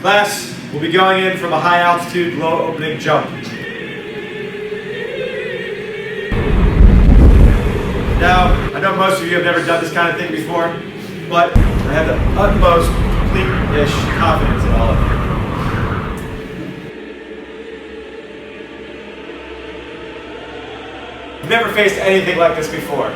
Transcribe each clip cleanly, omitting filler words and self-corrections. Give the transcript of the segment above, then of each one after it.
Class, we'll be going in from a high altitude, low opening jump. Now, I know most of you have never done this kind of thing before, but I have the utmost complete-ish confidence in all of you. You've never faced anything like this before.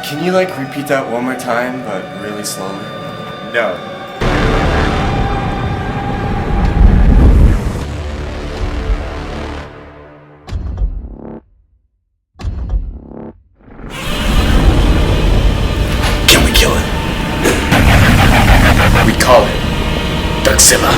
Can you repeat that one more time, but really slowly? No. Can we kill it? We call it Darkzilla.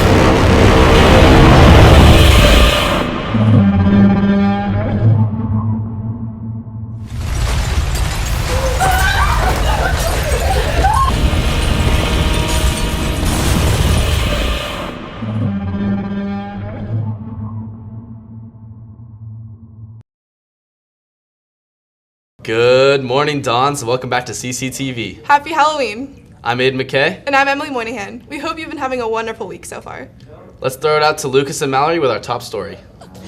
Good morning, Dons. Welcome back to CCTV. Happy Halloween! I'm Aiden McKay. And I'm Emily Moynihan. We hope you've been having a wonderful week so far. Let's throw it out to Lucas and Mallory with our top story.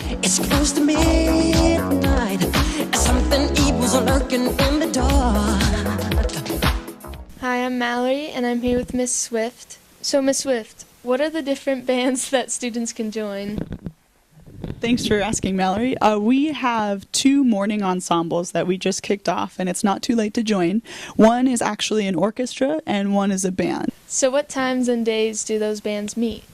It's close to midnight, and something evil's lurking in the dark. Hi, I'm Mallory, and I'm here with Miss Swift. So, Miss Swift, what are the different bands that students can join? Thanks for asking, Mallory. We have 2 morning ensembles that we just kicked off, and it's not too late to join. One is actually an orchestra, and one is a band. So what times and days do those bands meet?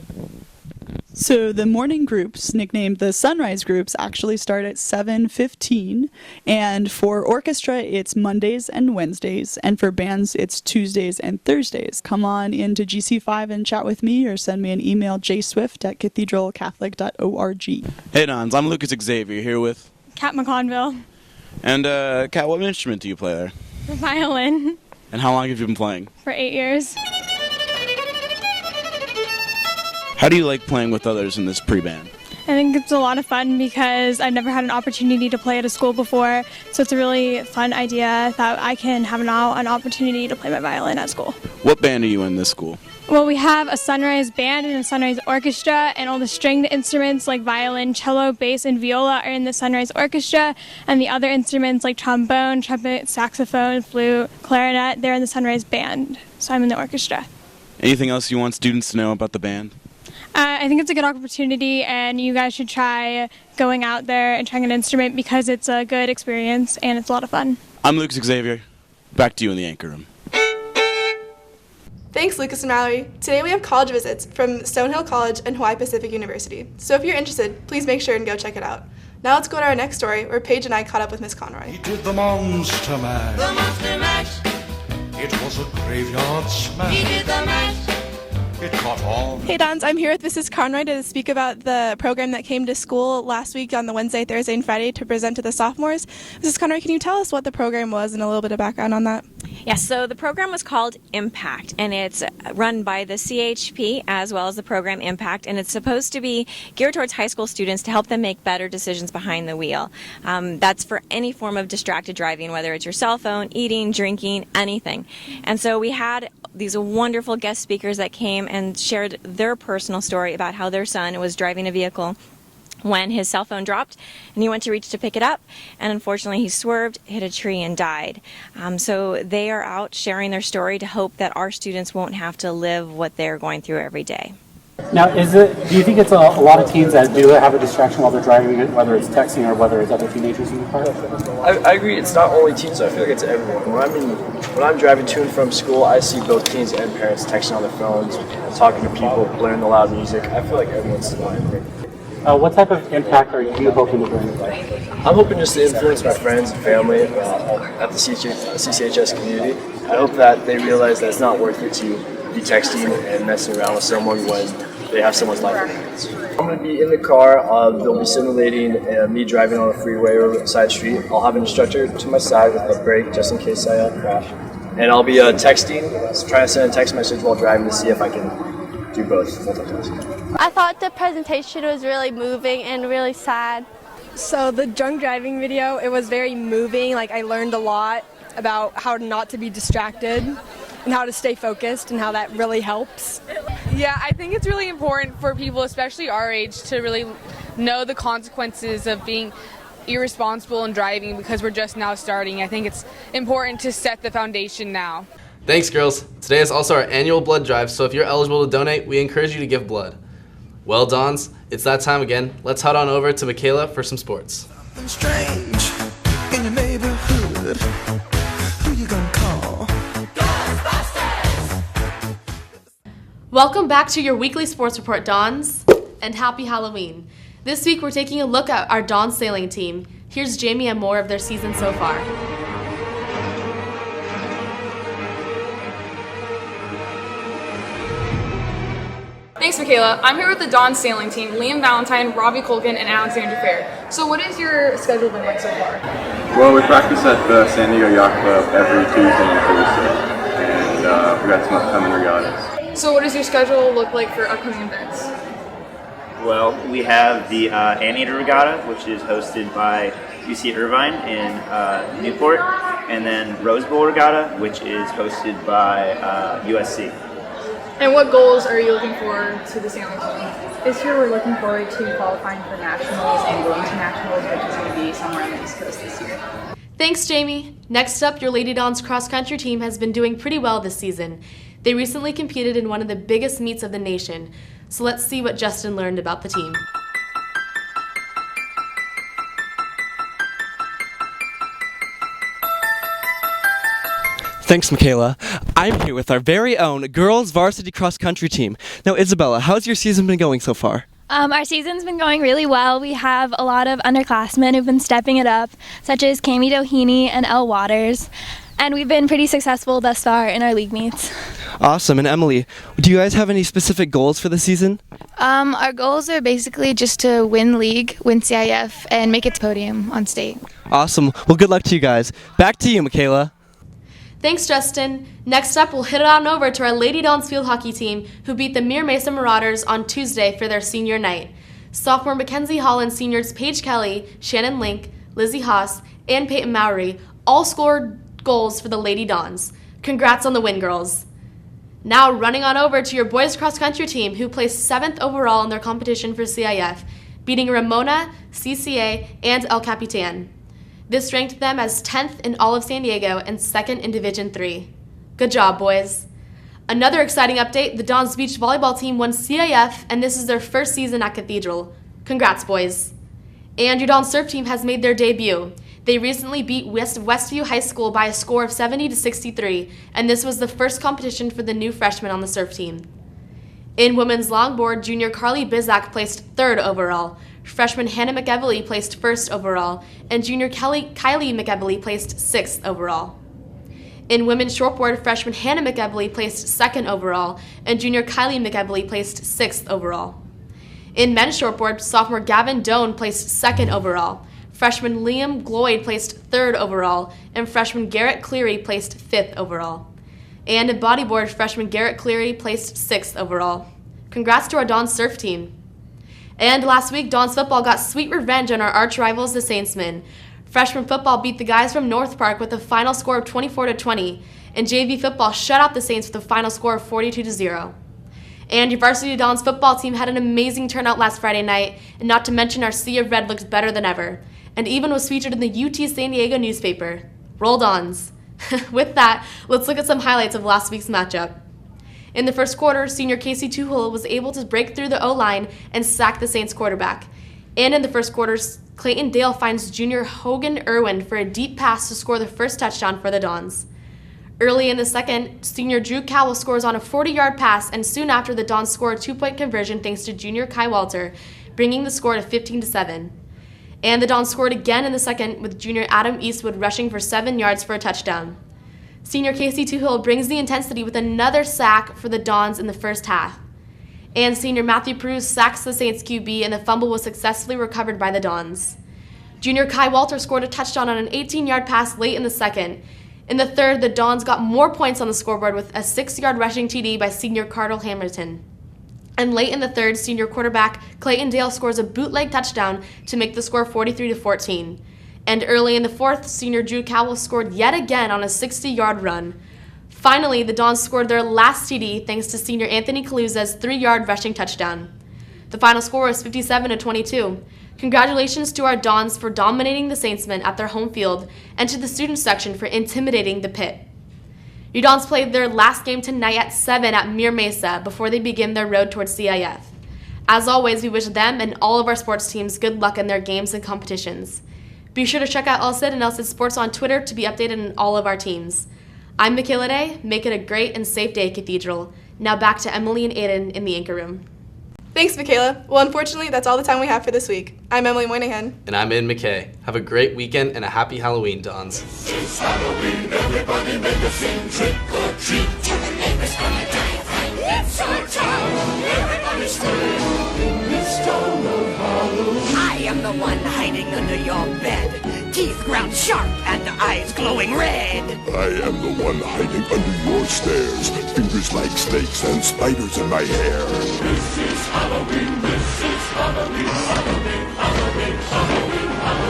So the morning groups, nicknamed the Sunrise groups, actually start at 7:15, and for orchestra it's Mondays and Wednesdays, and for bands it's Tuesdays and Thursdays. Come on into GC5 and chat with me, or send me an email, jswift@cathedralcatholic.org. Hey Dons, I'm Lucas Xavier here with Kat McConville. And Kat, what instrument do you play there? The violin. And how long have you been playing? For 8 years. How do you like playing with others in this pre-band? I think it's a lot of fun because I've never had an opportunity to play at a school before, so it's a really fun idea that I can have now an opportunity to play my violin at school. What band are you in this school? Well, we have a Sunrise band and a Sunrise orchestra, and all the stringed instruments like violin, cello, bass, and viola are in the Sunrise orchestra, and the other instruments like trombone, trumpet, saxophone, flute, clarinet, they're in the Sunrise band, so I'm in the orchestra. Anything else you want students to know about the band? I think it's a good opportunity, and you guys should try going out there and trying an instrument because it's a good experience and it's a lot of fun. I'm Lucas Xavier. Back to you in the anchor room. Thanks, Lucas and Mallory. Today we have college visits from Stonehill College and Hawaii Pacific University. So if you're interested, please make sure and go check it out. Now let's go to our next story, where Paige and I caught up with Miss Conroy. He did the Monster Mash. The Monster Mash. It was a graveyard smash. He did the mash. It caught on. Hey Dons, I'm here with Mrs. Conroy to speak about the program that came to school last week on the Wednesday, Thursday, and Friday to present to the sophomores. Mrs. Conroy, can you tell us what the program was and a little bit of background on that? Yes, so the program was called Impact, and it's run by the CHP as well as the program Impact, and it's supposed to be geared towards high school students to help them make better decisions behind the wheel. That's for any form of distracted driving, whether it's your cell phone, eating, drinking, anything. And so we had these wonderful guest speakers that came and shared their personal story about how their son was driving a vehicle when his cell phone dropped and he went to reach to pick it up, and unfortunately he swerved, hit a tree, and died. So they are out sharing their story to hope that our students won't have to live what they're going through every day. Now, do you think it's a lot of teens that do have a distraction while they're driving, whether it's texting or whether it's other teenagers in the car? I agree. It's not only teens. I feel like it's everyone. When I'm driving to and from school, I see both teens and parents texting on their phones, talking to people, blaring the loud music. I feel like everyone's still angry. What type of impact are you hoping to bring? I'm hoping just to influence my friends and family at the CCHS community. I hope that they realize that it's not worth it to be texting and messing around with someone when they have someone's life in their hands. I'm going to be in the car. They'll be simulating me driving on a freeway or a side street. I'll have an instructor to my side with a brake just in case I crash. And I'll be texting, trying to send a text message while driving to see if I can do both multitasking. I thought the presentation was really moving and really sad. So the drunk driving video, it was very moving. Like I learned a lot about how not to be distracted and how to stay focused and how that really helps. Yeah, I think it's really important for people, especially our age, to really know the consequences of being irresponsible and driving because we're just now starting. I think it's important to set the foundation now. Thanks, girls. Today is also our annual blood drive, so if you're eligible to donate, we encourage you to give blood. Well, Dons, it's that time again. Let's head on over to Michaela for some sports. Something strange in your neighborhood. Who you gonna call? Welcome back to your weekly sports report, Dons, and happy Halloween. This week we're taking a look at our Dons sailing team. Here's Jamie and more of their season so far. Thanks, Michaela. I'm here with the Dawn sailing team, Liam Valentine, Robbie Colgan, and Alexander Fair. So what is your schedule been like so far? Well, we practice at the San Diego Yacht Club every Tuesday and Thursday, and we got some upcoming regattas. So what does your schedule look like for upcoming events? Well, we have the Anteater Regatta, which is hosted by UC Irvine in Newport, and then Rose Bowl Regatta, which is hosted by USC. And what goals are you looking forward to the sailing team? This year we're looking forward to qualifying for nationals and going to nationals, which is going to be somewhere on the East Coast this year. Thanks, Jamie. Next up, your Lady Dons cross-country team has been doing pretty well this season. They recently competed in one of the biggest meets of the nation. So let's see what Justin learned about the team. Thanks, Michaela. I'm here with our very own girls varsity cross-country team. Now, Isabella, how's your season been going so far? Our season's been going really well. We have a lot of underclassmen who've been stepping it up, such as Cami Doheny and Elle Waters. And we've been pretty successful thus far in our league meets. Awesome. And Emily, do you guys have any specific goals for the season? Our goals are basically just to win league, win CIF, and make it to podium on state. Awesome. Well, good luck to you guys. Back to you, Michaela. Thanks, Justin. Next up, we'll head on over to our Lady Dons field hockey team, who beat the Mere Mesa Marauders on Tuesday for their senior night. Sophomore Mackenzie Hall and seniors Paige Kelly, Shannon Link, Lizzie Haas, and Peyton Mowry all scored goals for the Lady Dons. Congrats on the win, girls. Now running on over to your boys cross-country team, who placed 7th overall in their competition for CIF, beating Ramona, CCA, and El Capitan. This ranked them as 10th in all of San Diego and 2nd in Division 3. Good job, boys. Another exciting update, the Dons Beach volleyball team won CIF, and this is their first season at Cathedral. Congrats, boys. And your Dons surf team has made their debut. They recently beat Westview High School by a score of 70-63, and this was the first competition for the new freshmen on the surf team. In women's longboard, junior Carly Bizak placed 3rd overall. Freshman Hannah McEvely placed 1st overall, and junior Kylie McEvely placed 6th overall. In women's shortboard, freshman Hannah McEvely placed 2nd overall, and junior Kylie McEvely placed 6th overall. In men's shortboard, sophomore Gavin Doan placed 2nd overall. Freshman Liam Gloyd placed 3rd overall, and freshman Garrett Cleary placed 5th overall. And in bodyboard, freshman Garrett Cleary placed 6th overall. Congrats to our Dons surf team. And last week, Dons football got sweet revenge on our arch rivals, the Saintsmen. Freshman football beat the guys from North Park with a final score of 24-20, and JV football shut out the Saints with a final score of 42-0. And your varsity Dons football team had an amazing turnout last Friday night, and not to mention our Sea of Red looked better than ever, and even was featured in the UT San Diego newspaper. Roll Dons. With that, let's look at some highlights of last week's matchup. In the first quarter, senior Casey Tuhul was able to break through the O-line and sack the Saints quarterback. And in the first quarter, Clayton Dale finds junior Hogan Irwin for a deep pass to score the first touchdown for the Dons. Early in the second, senior Drew Cowell scores on a 40-yard pass, and soon after, the Dons score a 2-point conversion thanks to junior Kai Walter, bringing the score to 15-7. And the Dons scored again in the second with junior Adam Eastwood rushing for 7 yards for a touchdown. Senior Casey Tuhil brings the intensity with another sack for the Dons in the first half. And senior Matthew Peru sacks the Saints QB, and the fumble was successfully recovered by the Dons. Junior Kai Walter scored a touchdown on an 18-yard pass late in the second. In the third, the Dons got more points on the scoreboard with a 6-yard rushing TD by senior Cardell Hamilton. And late in the third, senior quarterback Clayton Dale scores a bootleg touchdown to make the score 43-14. And early in the fourth, senior Drew Cowell scored yet again on a 60-yard run. Finally, the Dons scored their last TD thanks to senior Anthony Caluza's 3-yard rushing touchdown. The final score was 57-22. Congratulations to our Dons for dominating the Saintsmen at their home field and to the student section for intimidating the Pit. Your Dons played their last game tonight at 7 at Mir Mesa before they begin their road towards CIF. As always, we wish them and all of our sports teams good luck in their games and competitions. Be sure to check out LSID and LSID Sports on Twitter to be updated on all of our teams. I'm Michaela Day. Make it a great and safe day, Cathedral. Now back to Emily and Aiden in the anchor room. Thanks, Michaela. Well, unfortunately, that's all the time we have for this week. I'm Emily Moynihan. And I'm Aiden McKay. Have a great weekend and a happy Halloween, Dons. It's Halloween, everybody make a scene, trick or treat. Tell the neighbors gonna die fine. It's our town, everybody scream. In this town of Halloween. I am the one hiding under your bed. Teeth ground sharp and eyes glowing red. I am the one hiding under your stairs. Fingers like snakes and spiders in my hair. This is Halloween, this is Halloween, Halloween, Halloween, Halloween, Halloween.